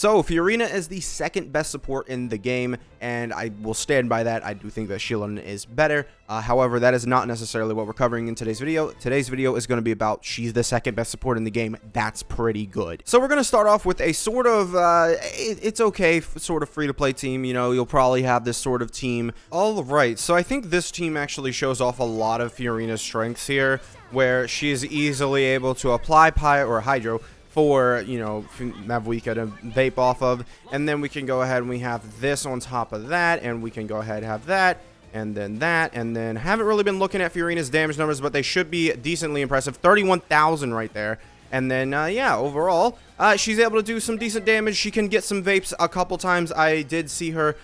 So Furina is the second best support in the game, and I will stand by that. I do think that Shilin is better. However, that is not necessarily what we're covering in today's video. Today's video is going to be about she's the second best support in the game. That's pretty good. So we're going to start off with a sort of, it's okay, sort of free-to-play team. You know, you'll probably have this sort of team. All right, so I think this team actually shows off a lot of Furina's strengths here, where she is easily able to apply Pyre or Hydro for, you know, Mavuika to vape off of, and then we can go ahead and we have this on top of that, and we can go ahead and have that, and then haven't really been looking at Furina's damage numbers, but they should be decently impressive. 31,000 right there. And then, yeah, overall, she's able to do some decent damage. She can get some vapes a couple times. I did see her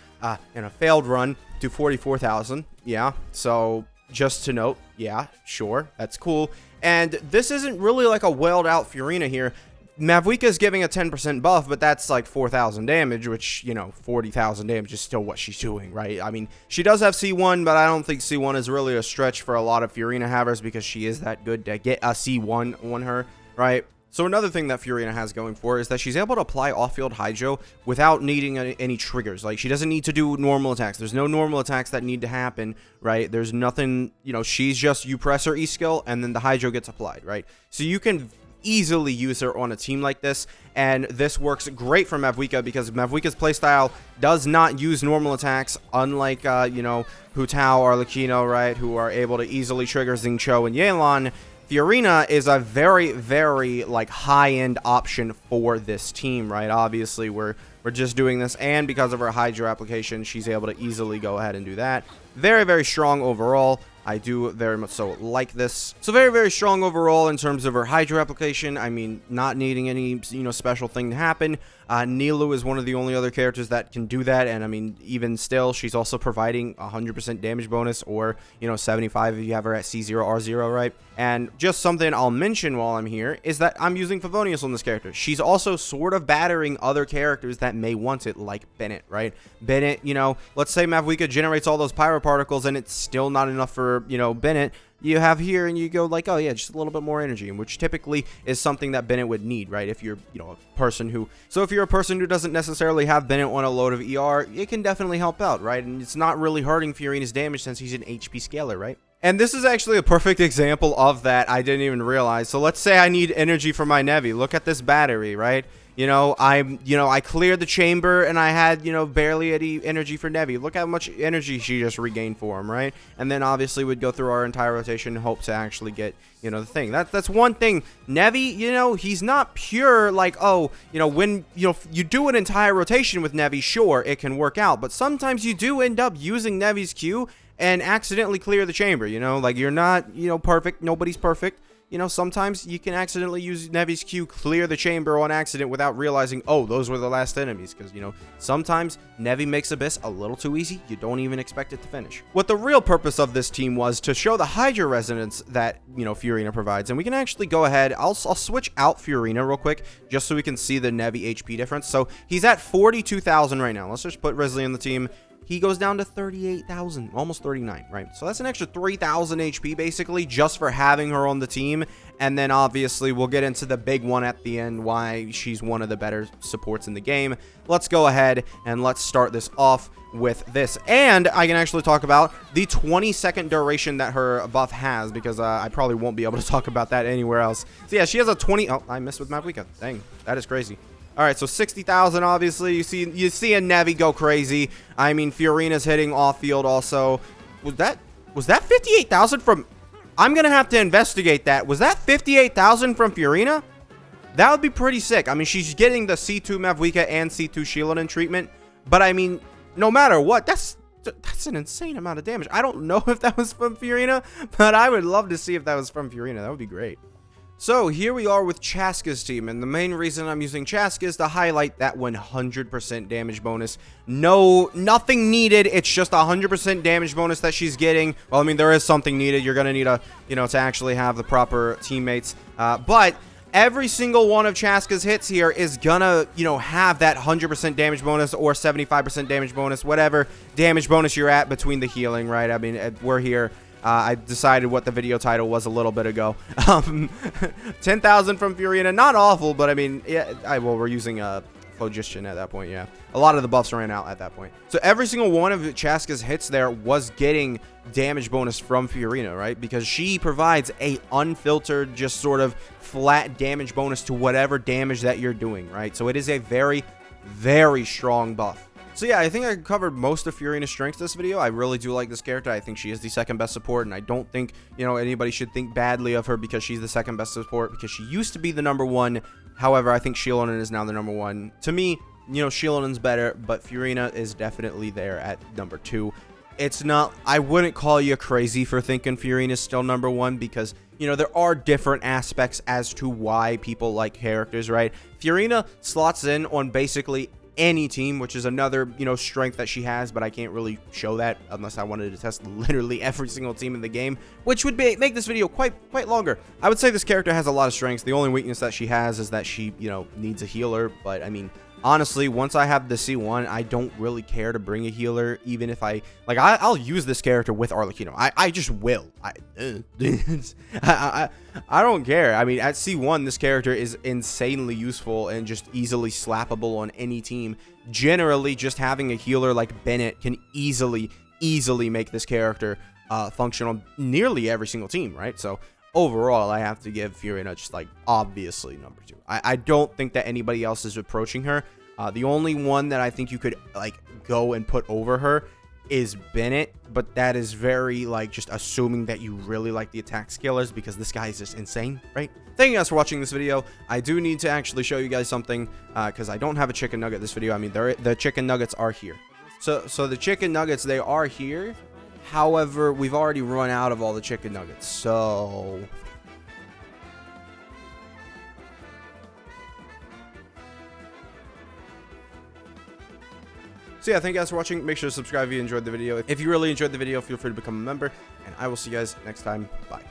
in a failed run do 44,000. Yeah, so just to note, yeah, sure, that's cool. And this isn't really like a wailed out Furina here. Mavuika is giving a 10% buff, but that's like 4,000 damage, which, you know, 40,000 damage is still what she's doing, right? I mean, she does have C1, but I don't think C1 is really a stretch for a lot of Furina havers because she is that good to get a C1 on her, right? So another thing that Furina has going for her is that she's able to apply off-field Hydro without needing any triggers. Like, she doesn't need to do normal attacks. There's no normal attacks that need to happen, right? There's nothing, you know, she's just, you press her E-skill, and then the Hydro gets applied, right? So you can easily use her on a team like this, and this works great for Mavuika because Mavuika's playstyle does not use normal attacks, unlike, you know, Hu Tao or Lakino, right, who are able to easily trigger Xingqiu and Yelan. Furina is a very, very, like, high-end option for this team, right? Obviously, we're just doing this, and because of her Hydro application, she's able to easily go ahead and do that. Very, very strong overall. I do very much so like this. So very, very strong overall in terms of her Hydro application. I mean, not needing any, you know, special thing to happen. Nilou is one of the only other characters that can do that, and I mean, even still, she's also providing 100% damage bonus, or, you know, 75 if you have her at C0, R0, right? And just something I'll mention while I'm here is that I'm using Favonius on this character. She's also sort of battering other characters that may want it, like Bennett, right? Bennett, you know, let's say Mavuika generates all those pyro particles and it's still not enough for, you know, Bennett. You have here and you go like, oh yeah, just a little bit more energy, which typically is something that Bennett would need, right? If you're, you know, a person who, so if you're a person who doesn't necessarily have Bennett on a load of ER, it can definitely help out, right? And it's not really hurting Furina's damage since he's an HP scaler, right? And this is actually a perfect example of that. I didn't even realize. So let's say I need energy for my Nevi. Look at this battery, right? You know, I cleared the chamber and I had, you know, barely any energy for Nevi. Look how much energy she just regained for him, right? And then obviously we'd go through our entire rotation and hope to actually get, you know, the thing. That's one thing. Nevi, you know, he's not pure like, oh, you know, when, you know, you do an entire rotation with Nevi, sure, it can work out. But sometimes you do end up using Nevi's Q and accidentally clear the chamber, you know? Like, you're not, you know, perfect. Nobody's perfect. You know, sometimes you can accidentally use Nevi's Q, clear the chamber on accident without realizing, oh, those were the last enemies. Because, you know, sometimes Nevi makes Abyss a little too easy. You don't even expect it to finish. What the real purpose of this team was to show the Hydro resonance that, you know, Furina provides. And we can actually go ahead. I'll switch out Furina real quick just so we can see the Nevi HP difference. So he's at 42,000 right now. Let's just put Risley on the team. He goes down to 38,000, almost 39, right? So that's an extra 3,000 HP basically just for having her on the team. And then obviously we'll get into the big one at the end, why she's one of the better supports in the game. Let's go ahead and let's start this off with this. And I can actually talk about the 20-second duration that her buff has, because I probably won't be able to talk about that anywhere else. So yeah, she has a 20... Oh, I missed with Mavuika. Dang, that is crazy. All right, so 60,000, obviously. You see a Nevi go crazy. I mean, Furina's hitting off field also. Was that 58,000 from... I'm going to have to investigate that. Was that 58,000 from Furina? That would be pretty sick. I mean, she's getting the C2 Mavuika and C2 Shilin treatment. But, I mean, no matter what, that's an insane amount of damage. I don't know if that was from Furina, but I would love to see if that was from Furina. That would be great. So here we are with Chaska's team, and the main reason I'm using Chaska is to highlight that 100% damage bonus. No, nothing needed. It's just 100% damage bonus that she's getting. Well, I mean, there is something needed. You're gonna need a, you know, to actually have the proper teammates. But every single one of Chaska's hits here is gonna, you know, have that 100% damage bonus or 75% damage bonus, whatever damage bonus you're at between the healing, right? I mean, we're here. I decided what the video title was a little bit ago. 10,000 from Furina, not awful, but I mean, yeah. Well, we're using phlogiston at that point, yeah. A lot of the buffs ran out at that point. So every single one of Chaska's hits there was getting damage bonus from Furina, right? Because she provides a unfiltered, just sort of flat damage bonus to whatever damage that you're doing, right? So it is a very, very strong buff. So yeah, I think I covered most of Furina's strengths this video. I really do like this character. I think she is the second best support, and I don't think, you know, anybody should think badly of her because she's the second best support, because she used to be the number one. However, I think Shielonen is now the number one. To me, you know, Shielonen's better, but Furina is definitely there at number 2. It's not, I wouldn't call you crazy for thinking Furina's still number 1, because, you know, there are different aspects as to why people like characters, right? Furina slots in on basically any team, which is another, you know, strength that she has, but I can't really show that unless I wanted to test literally every single team in the game, which would make this video quite longer. I would say this character has a lot of strengths. The only weakness that she has is that she, you know, needs a healer, but I mean, honestly, once I have the C1, I don't really care to bring a healer, even if I'll use this character with Arlecchino. I just will. I don't care. I mean, at C1, this character is insanely useful and just easily slappable on any team. Generally, just having a healer like Bennett can easily make this character function on nearly every single team, right? So overall, I have to give Furina just like obviously number 2. I don't think that anybody else is approaching her. The only one that I think you could like go and put over her is Bennett, but that is very like just assuming that you really like the attack scalers, because this guy is just insane, right? Thank you guys for watching this video. I do need to actually show you guys something because I don't have a chicken nugget this video. I mean, the chicken nuggets are here. So the chicken nuggets, they are here. However, we've already run out of all the chicken nuggets, so yeah, thank you guys for watching. Make sure to subscribe if you enjoyed the video. If you really enjoyed the video, feel free to become a member, and I will see you guys next time. Bye.